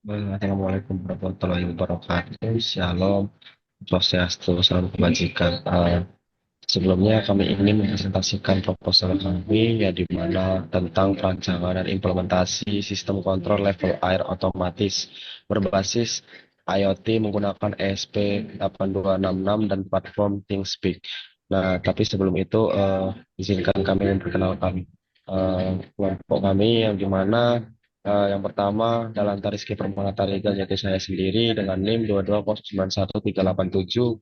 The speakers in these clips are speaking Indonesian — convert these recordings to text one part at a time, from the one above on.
Assalamualaikum warahmatullahi wabarakatuh. Shalom, Swastiastu, salam kebajikan. Sebelumnya kami ingin mempresentasikan proposal kami yang di mana tentang perancangan dan implementasi sistem kontrol level air otomatis berbasis IoT menggunakan ESP8266 dan platform ThingSpeak. Nah, tapi sebelum itu izinkan kami memperkenalkan kelompok kami yang di mana yang pertama dalam Rizky Permana Tarigan yaitu saya sendiri dengan NIM 2209138744.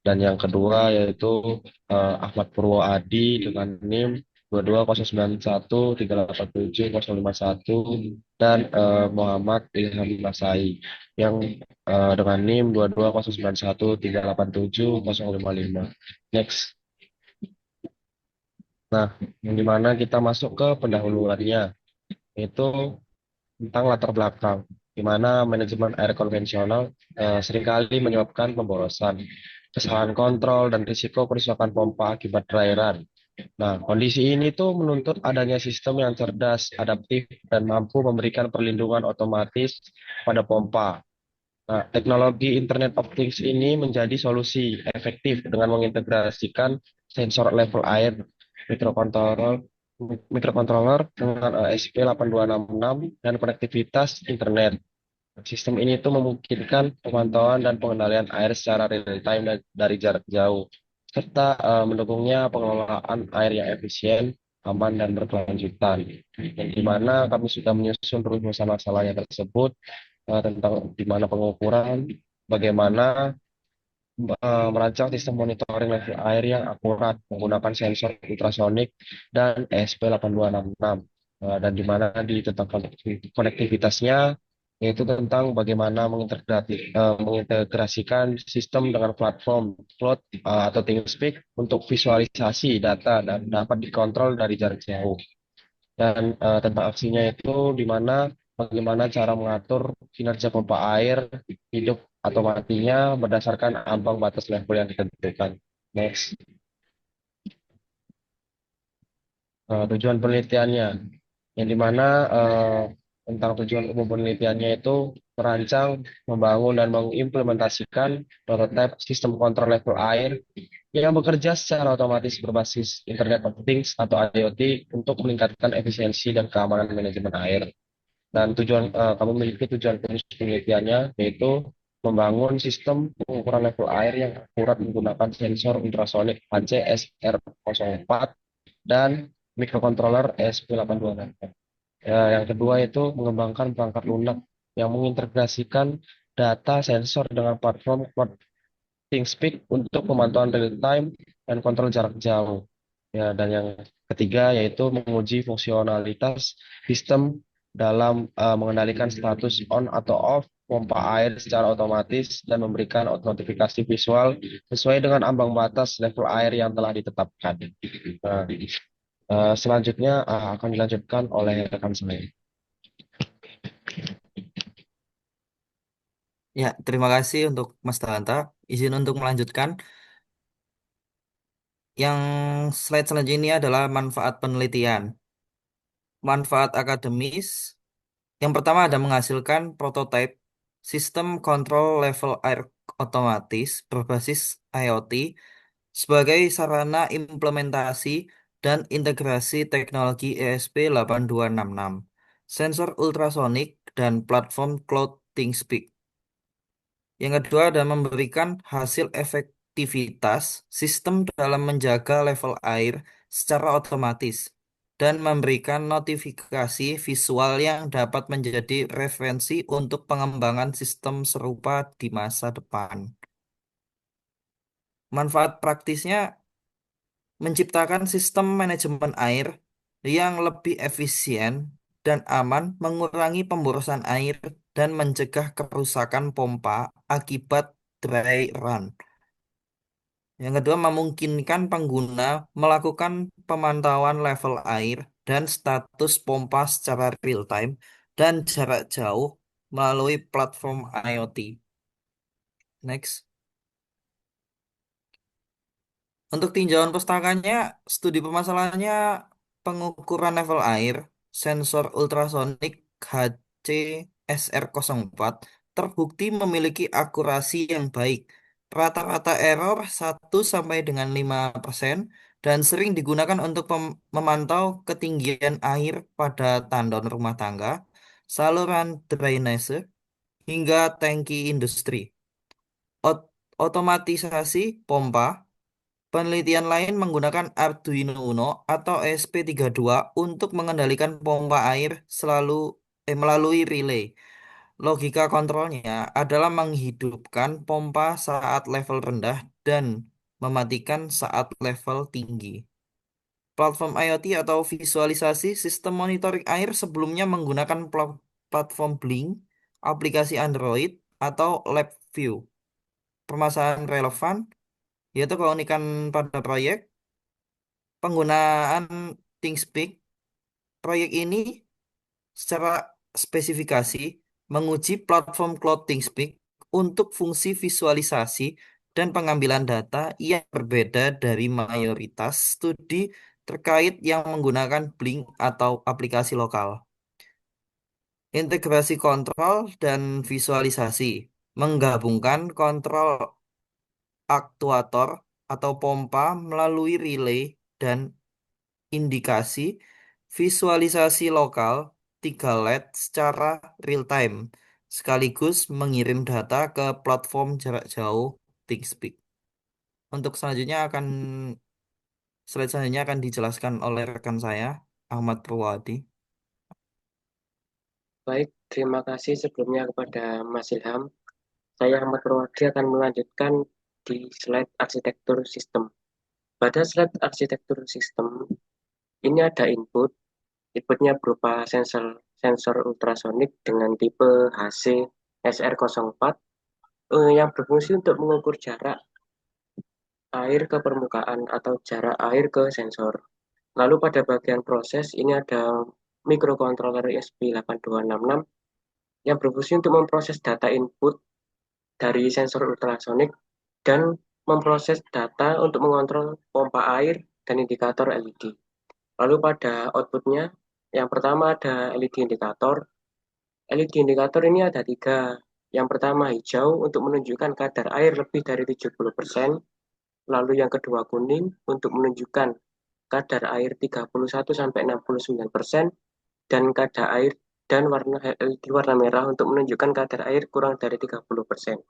Dan yang kedua yaitu Ahmad Purwo Adi dengan NIM 2209138701 dan Muhammad Ilham Nasai yang dengan NIM 220913870055. Next. Nah, yang dimana kita masuk ke pendahuluannya, yaitu tentang latar belakang, di mana manajemen air konvensional seringkali menyebabkan pemborosan, kesalahan kontrol, dan risiko kerusakan pompa akibat dry run. Nah, kondisi ini tuh menuntut adanya sistem yang cerdas, adaptif, dan mampu memberikan perlindungan otomatis pada pompa. Nah, teknologi Internet of Things ini menjadi solusi efektif dengan mengintegrasikan sensor level air, mikrokontroller, mikrokontroller dengan ESP8266 dan konektivitas internet. Sistem ini tuh memungkinkan pemantauan dan pengendalian air secara real time dari jarak jauh, serta mendukungnya pengelolaan air yang efisien, aman, dan berkelanjutan. Yang di mana kami sudah menyusun rumusan masalahnya tersebut tentang di mana pengukuran, bagaimana merancang sistem monitoring level air yang akurat menggunakan sensor ultrasonik dan ESP8266, dan di mana di tentang konektivitasnya yaitu tentang bagaimana mengintegrasikan sistem dengan platform cloud atau ThingSpeak untuk visualisasi data dan dapat dikontrol dari jarak jauh. Dan tentang aksinya itu di mana bagaimana cara mengatur kinerja pompa air hidup atau matinya berdasarkan ambang batas level yang ditentukan. Next. Tujuan penelitiannya yang dimana tentang tujuan umum penelitiannya itu merancang, membangun, dan mengimplementasikan prototipe sistem kontrol level air yang bekerja secara otomatis berbasis Internet of Things atau IoT untuk meningkatkan efisiensi dan keamanan manajemen air. Dan kami memiliki tujuan khusus penelitiannya yaitu membangun sistem pengukuran level air yang akurat menggunakan sensor ultrasonik ACSR04 dan mikrokontroller ESP8266. Ya, yang kedua itu mengembangkan perangkat lunak yang mengintegrasikan data sensor dengan platform Cloud ThingSpeak untuk pemantauan real time dan kontrol jarak jauh. Ya, dan yang ketiga yaitu menguji fungsionalitas sistem dalam mengendalikan status on atau off pompa air secara otomatis dan memberikan notifikasi visual sesuai dengan ambang batas level air yang telah ditetapkan. Nah, selanjutnya akan dilanjutkan oleh rekan saya. Ya, terima kasih untuk Mas Talanta. Izin untuk melanjutkan. Yang slide selanjutnya ini adalah manfaat penelitian. Manfaat akademis. Yang pertama ada menghasilkan prototipe sistem kontrol level air otomatis berbasis IoT sebagai sarana implementasi dan integrasi teknologi ESP8266, sensor ultrasonik, dan platform cloud ThingSpeak. Yang kedua ada memberikan hasil efektivitas sistem dalam menjaga level air secara otomatis dan memberikan notifikasi visual yang dapat menjadi referensi untuk pengembangan sistem serupa di masa depan. Manfaat praktisnya menciptakan sistem manajemen air yang lebih efisien dan aman, mengurangi pemborosan air dan mencegah kerusakan pompa akibat dry run. Yang kedua, memungkinkan pengguna melakukan pemantauan level air dan status pompa secara real time dan jarak jauh melalui platform IoT. Next. Untuk tinjauan pustakanya, studi permasalahannya pengukuran level air, sensor ultrasonik HC SR04 terbukti memiliki akurasi yang baik. Rata-rata error 1 sampai dengan 5% dan sering digunakan untuk memantau ketinggian air pada tandon rumah tangga, saluran drainase, hingga tangki industri. Otomatisasi pompa. Penelitian lain menggunakan Arduino Uno atau ESP32 untuk mengendalikan pompa air melalui relay. Logika kontrolnya adalah menghidupkan pompa saat level rendah dan mematikan saat level tinggi. Platform IoT atau visualisasi sistem monitoring air sebelumnya menggunakan platform Blink, aplikasi Android, atau LabVIEW. Permasalahan relevan yaitu keunikan pada proyek, penggunaan ThinkSpeak. Proyek ini secara spesifikasi menguji platform Cloud ThinkSpeak untuk fungsi visualisasi dan pengambilan data yang berbeda dari mayoritas studi terkait yang menggunakan Blink atau aplikasi lokal. Integrasi kontrol dan visualisasi menggabungkan kontrol aktuator atau pompa melalui relay dan indikasi visualisasi lokal 3 LED secara real time, sekaligus mengirim data ke platform jarak jauh ThinkSpeak. Untuk slide selanjutnya akan dijelaskan oleh rekan saya, Ahmad Purwadi. Baik, terima kasih sebelumnya kepada Mas Ilham. Saya Ahmad Purwadi akan melanjutkan di slide arsitektur sistem. Pada slide arsitektur sistem, ini ada inputnya berupa sensor ultrasonik dengan tipe HC SR04 yang berfungsi untuk mengukur jarak air ke permukaan atau jarak air ke sensor. Lalu pada bagian proses ini ada microcontroller ESP8266 yang berfungsi untuk memproses data input dari sensor ultrasonik dan memproses data untuk mengontrol pompa air dan indikator LED. Lalu pada outputnya, yang pertama ada LED indikator. LED indikator ini ada tiga. Yang pertama hijau untuk menunjukkan kadar air lebih dari 70%. Lalu yang kedua kuning untuk menunjukkan kadar air 31-69%. Dan kadar air dan warna LED warna merah untuk menunjukkan kadar air kurang dari 30%.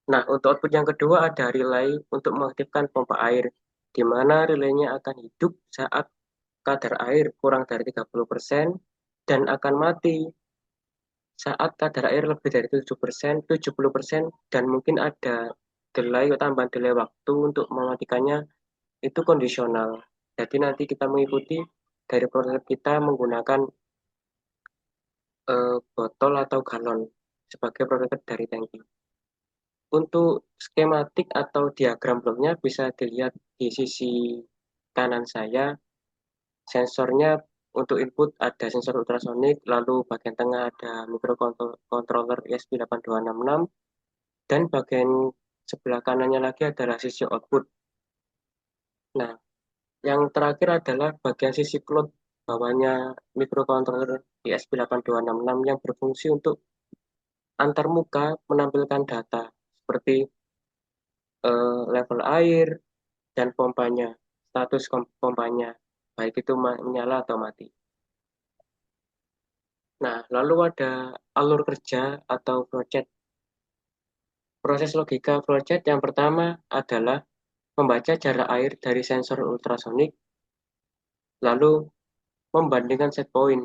Nah, untuk output yang kedua ada relay untuk mengaktifkan pompa air, di mana relaynya akan hidup saat kadar air kurang dari 30% dan akan mati saat kadar air lebih dari 7%, 70%, dan mungkin ada tambahan delay waktu untuk mematikannya itu kondisional. Jadi nanti kita mengikuti dari proses kita menggunakan botol atau galon sebagai prototip dari tangki. Untuk skematik atau diagram bloknya bisa dilihat di sisi kanan saya. Sensornya untuk input ada sensor ultrasonik, lalu bagian tengah ada microcontroller ESP8266, dan bagian sebelah kanannya lagi adalah sisi output. Nah, yang terakhir adalah bagian sisi cloud bawahnya microcontroller ESP8266 yang berfungsi untuk antarmuka menampilkan data seperti level air dan pompanya, status pompanya, baik itu menyala atau mati. Nah, lalu ada alur kerja atau flowchart. Proses logika flowchart yang pertama adalah membaca jarak air dari sensor ultrasonik, lalu membandingkan set point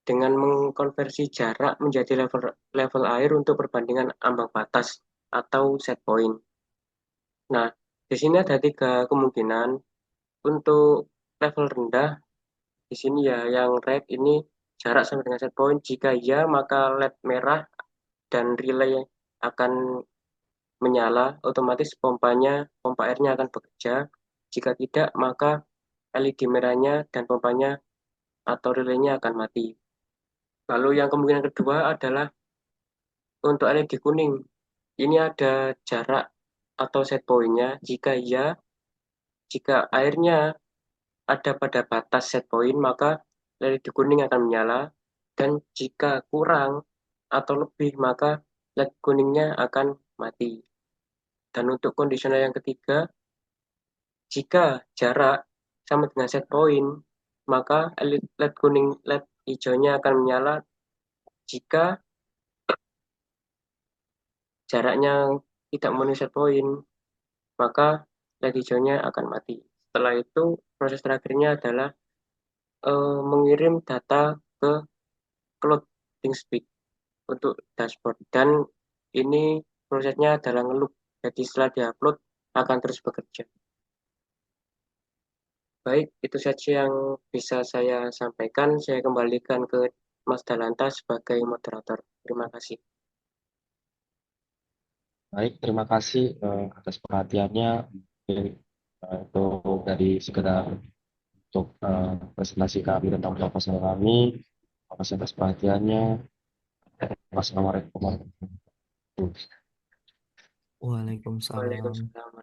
dengan mengkonversi jarak menjadi level air untuk perbandingan ambang batas atau set point. Nah, di sini ada tiga kemungkinan. Untuk level rendah, di sini ya yang red ini jarak sampai dengan set point. Jika iya, maka LED merah dan relay akan menyala, otomatis pompa airnya akan bekerja. Jika tidak, maka LED merahnya dan pompanya atau relaynya akan mati. Lalu yang kemungkinan kedua adalah untuk LED kuning. Ini ada jarak atau set point-nya. Jika iya, jika airnya ada pada batas set point, maka LED kuning akan menyala. Dan jika kurang, atau lebih, maka LED kuningnya akan mati. Dan untuk kondisional yang ketiga, jika jarak sama dengan set point, maka LED kuning, LED hijaunya akan menyala. Jika jaraknya tidak memenuhi set point, maka LED hijaunya akan mati. Setelah itu, proses terakhirnya adalah mengirim data ke cloud ThinkSpeak untuk dashboard. Dan ini prosesnya adalah ngeloop. Jadi setelah diupload akan terus bekerja. Baik, itu saja yang bisa saya sampaikan. Saya kembalikan ke Mas Dalanta sebagai moderator. Terima kasih. Baik, terima kasih atas perhatiannya. Mungkin, itu dari sekedar untuk presentasi kami tentang proposal kami. Terima kasih atas perhatiannya. Wassalamualaikum warahmatullahi wabarakatuh. Waalaikumsalam. Waalaikumsalam.